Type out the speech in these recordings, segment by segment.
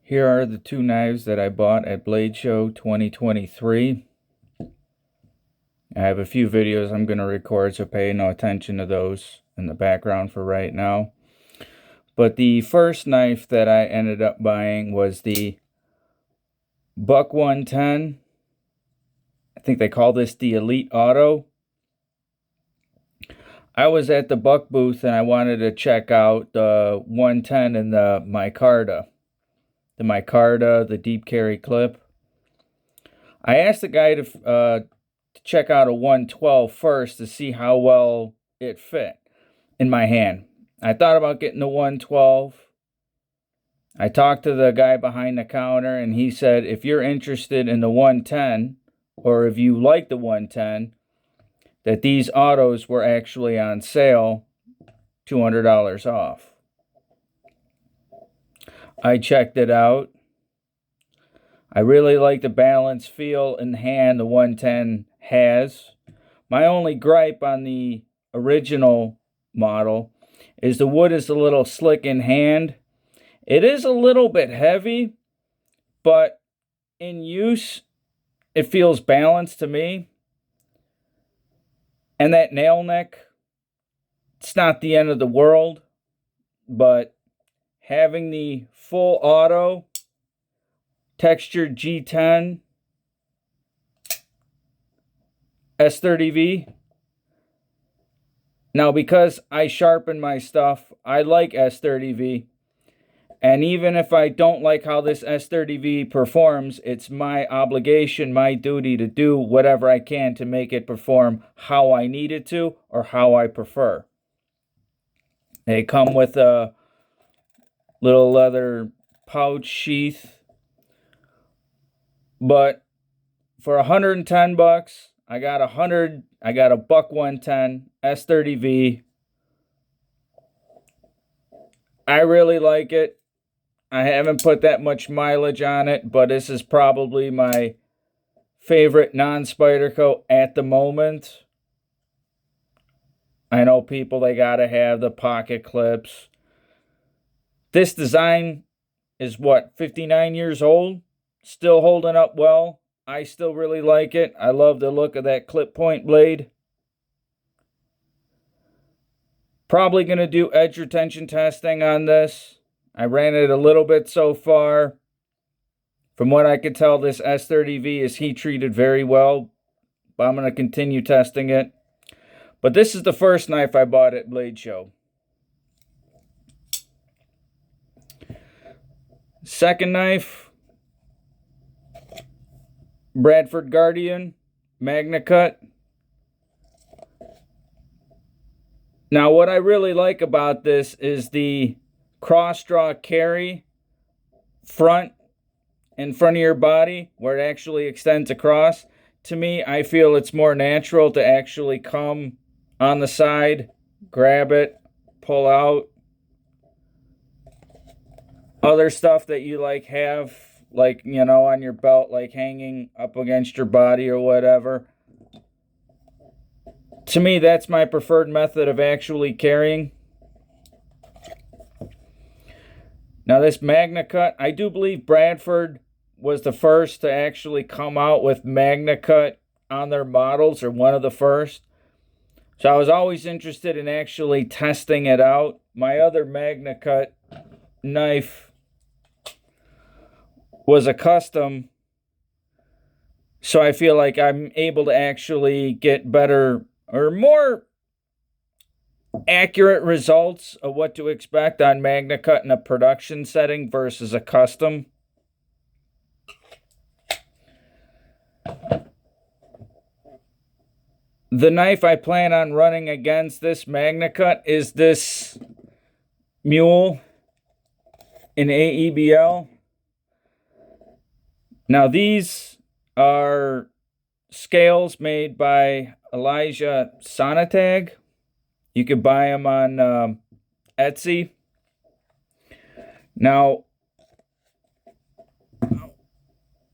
Here are the two knives that I bought at Blade Show 2023. I have a few videos I'm going to record, so pay no attention to those in the background for right now. But the first knife that I ended up buying was the Buck 110. I think they call this the Elite Auto. I was at the Buck booth and I wanted to check out the 110 and the micarta. The micarta, the deep carry clip. I asked the guy to check out a 112 first to see how well it fit in my hand. I thought about getting the 112. I talked to the guy behind the counter and he said, if you're interested in the 110, or if you like the 110, that these autos were actually on sale, $200 off. I checked it out. I really like the balance, feel, and hand the 110 has. My only gripe on the original model is the wood is a little slick in hand. It is a little bit heavy, but in use, it feels balanced to me. And that nail neck, it's not the end of the world, but having the full auto textured G10 S30V. Now, because I sharpen my stuff, I like S30V. And even if I don't like how this S30V performs, it's my obligation, my duty to do whatever I can to make it perform how I need it to or how I prefer. They come with a little leather pouch sheath. But for 110 bucks, I got a Buck 110 S30V. I really like it. I haven't put that much mileage on it, but this is probably my favorite non-Spyderco at the moment. I know people, they gotta have the pocket clips. This design is what, 59 years old? Still holding up well. I still really like it. I love the look of that clip point blade. Probably going to do edge retention testing on this. I ran it a little bit so far. From what I could tell, this S30V is heat treated very well. But I'm going to continue testing it. But this is the first knife I bought at Blade Show. Second knife, Bradford Guardian, MagnaCut. Now, what I really like about this is the cross-draw carry front in front of your body, where it actually extends across. To me, I feel it's more natural to actually come on the side, grab it, pull out. Other stuff that you have, on your belt, like hanging up against your body or whatever. To me, that's my preferred method of actually carrying. Now, this MagnaCut, I do believe Bradford was the first to actually come out with MagnaCut on their models, or one of the first. So I was always interested in actually testing it out. My other MagnaCut knife was a custom, so I feel like I'm able to actually get better or more accurate results of what to expect on MagnaCut in a production setting versus a custom. The knife I plan on running against this MagnaCut is this Mule in Aeb-l. Now, these are scales made by Elijah Sonatag. You can buy them on Etsy. Now,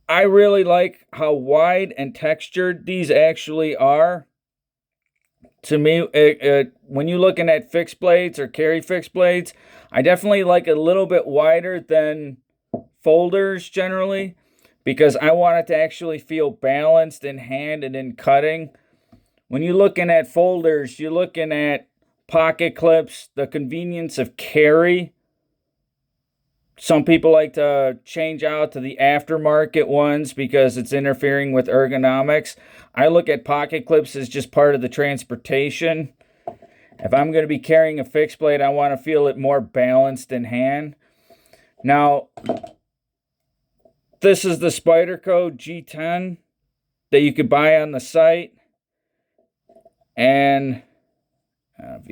I really like how wide and textured these actually are. To me, when you're looking at fixed blades or carry fixed blades, I definitely like a little bit wider than folders generally because I want it to actually feel balanced in hand and in cutting. When you're looking at folders, you're looking at pocket clips, the convenience of carry. Some people like to change out to the aftermarket ones because it's interfering with ergonomics. I look at pocket clips as just part of the transportation. If I'm going to be carrying a fixed blade, I want to feel it more balanced in hand. Now, this is the Spyderco G10 that you could buy on the site. And I don't know if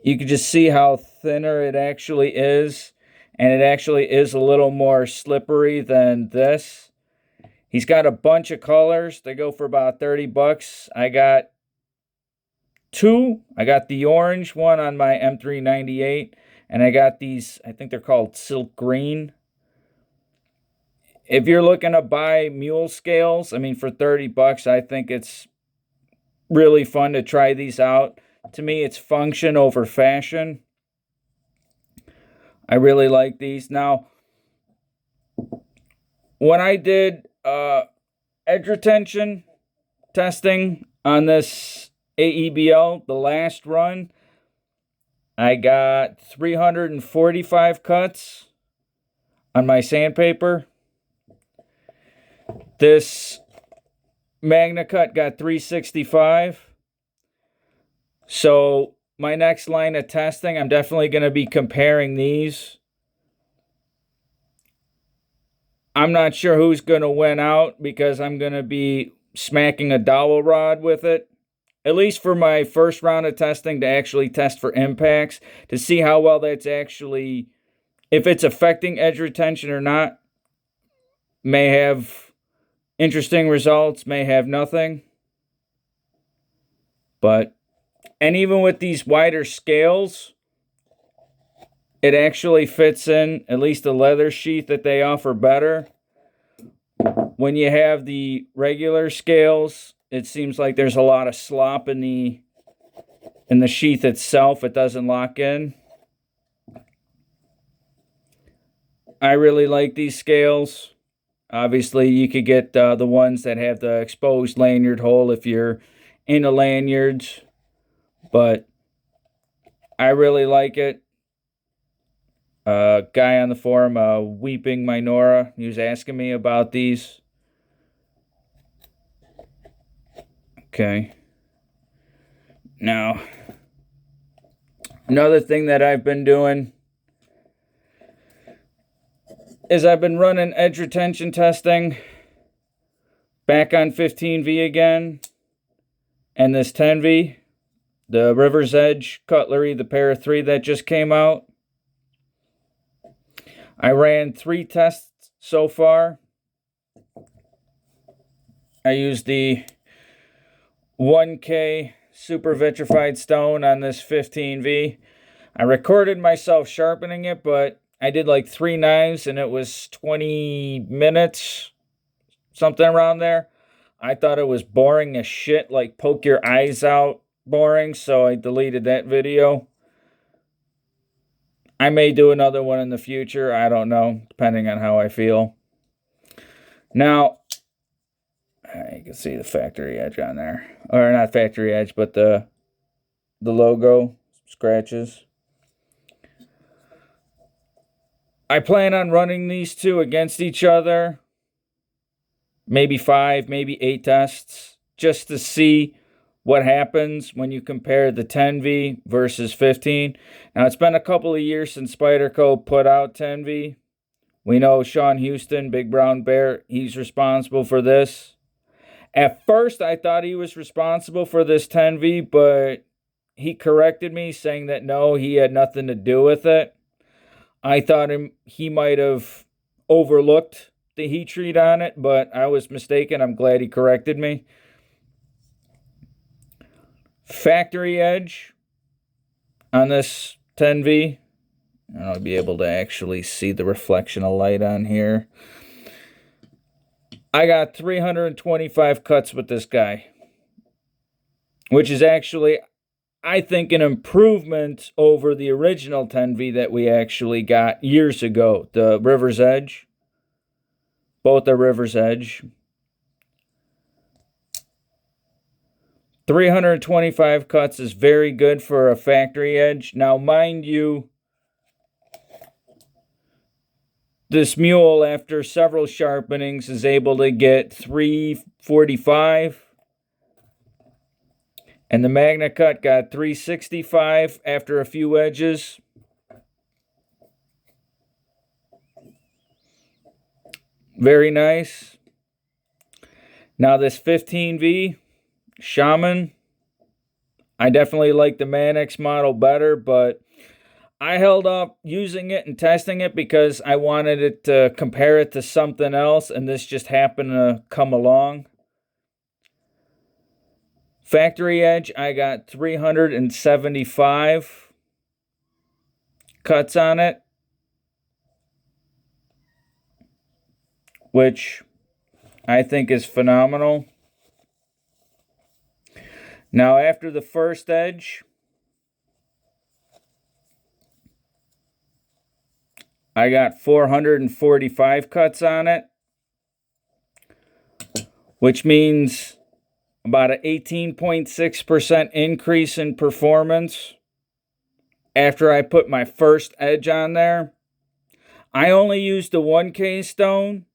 you can just see how thinner it actually is. And it actually is a little more slippery than this. He's got a bunch of colors. They go for about 30 bucks. I got two. I got the orange one on my M398. And I got these, I think they're called Silk Green. If you're looking to buy mule scales, I mean, for 30 bucks, I think it's really fun to try these out. To me, it's function over fashion. I really like these. Now, when I did edge retention testing on this Aeb-l, the last run, I got 345 cuts on my sandpaper. This MagnaCut got 365. So my next line of testing, I'm definitely going to be comparing these. I'm not sure who's going to win out because I'm going to be smacking a dowel rod with it. At least for my first round of testing, to actually test for impacts, to see how well that's actually, if it's affecting edge retention or not. May have interesting results, may have nothing. And even with these wider scales, it actually fits in, at least the leather sheath that they offer better. When you have the regular scales, it seems like there's a lot of slop in the sheath itself. It doesn't lock in. I really like these scales. Obviously, you could get the ones that have the exposed lanyard hole if you're into lanyards. But I really like it. Guy on the forum, Weeping Minora, he was asking me about these. Okay. Now, another thing that I've been doing is I've been running edge retention testing back on 15V again, and this 10V, the River's Edge cutlery, the pair of 3 that just came out. I ran 3 tests so far. I used the 1K super vitrified stone on this 15V. I recorded myself sharpening it, but I did like 3 knives and it was 20 minutes, something around there. I thought it was boring as shit, like poke your eyes out boring, so I deleted that video. I may do another one in the future. I don't know, depending on how I feel. Now, you can see the factory edge on there. Or not factory edge, but the logo scratches. I plan on running these 2 against each other. Maybe 5, maybe 8 tests. Just to see what happens when you compare the 10V versus 15. Now, it's been a couple of years since Spyderco put out 10V. We know Sean Houston, Big Brown Bear, he's responsible for this. At first, I thought he was responsible for this 10V, but he corrected me, saying that no, he had nothing to do with it. I thought he might have overlooked the heat treat on it, but I was mistaken. I'm glad he corrected me. Factory edge on this 10V. I'll be able to actually see the reflection of light on here. I got 325 cuts with this guy, which is actually, I think, an improvement over the original 10V that we actually got years ago. The River's Edge. Both are River's Edge. 325 cuts is very good for a factory edge. Now, mind you, this mule, after several sharpenings, is able to get 345. And the MagnaCut got 365 after a few edges. Very nice. Now this 15V Shaman, I definitely like the Manix model better, but I held up using it and testing it because I wanted it to compare it to something else, and this just happened to come along. Factory edge, I got 375 cuts on it, which I think is phenomenal. Now, after the first edge, I got 445 cuts on it, which means about an 18.6% increase in performance after I put my first edge on there. I only used the 1K stone.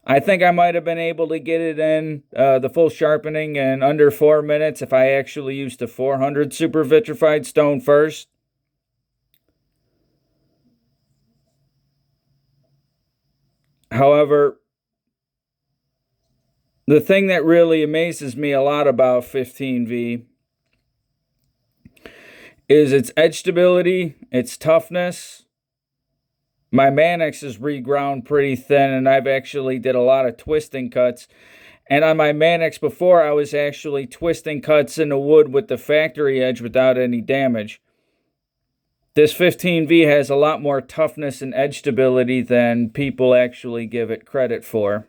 I think I might have been able to get it in the full sharpening in under 4 minutes if I actually used the 400 super vitrified stone first. However, the thing that really amazes me a lot about 15V is its edge stability, its toughness. My Manix is reground pretty thin, and I've actually did a lot of twisting cuts. And on my Manix before, I was actually twisting cuts in the wood with the factory edge without any damage. This 15V has a lot more toughness and edge stability than people actually give it credit for.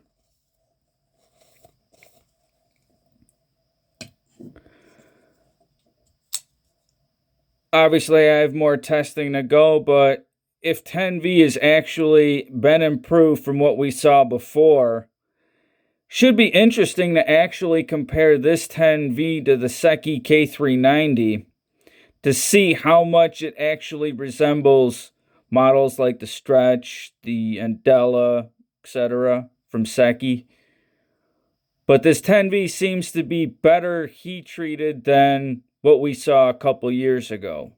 Obviously, I have more testing to go, but if 10V has actually been improved from what we saw before, should be interesting to actually compare this 10V to the Secchi K390 to see how much it actually resembles models like the Stretch, the Andella, etc. from Secchi. But this 10V seems to be better heat treated than what we saw a couple years ago.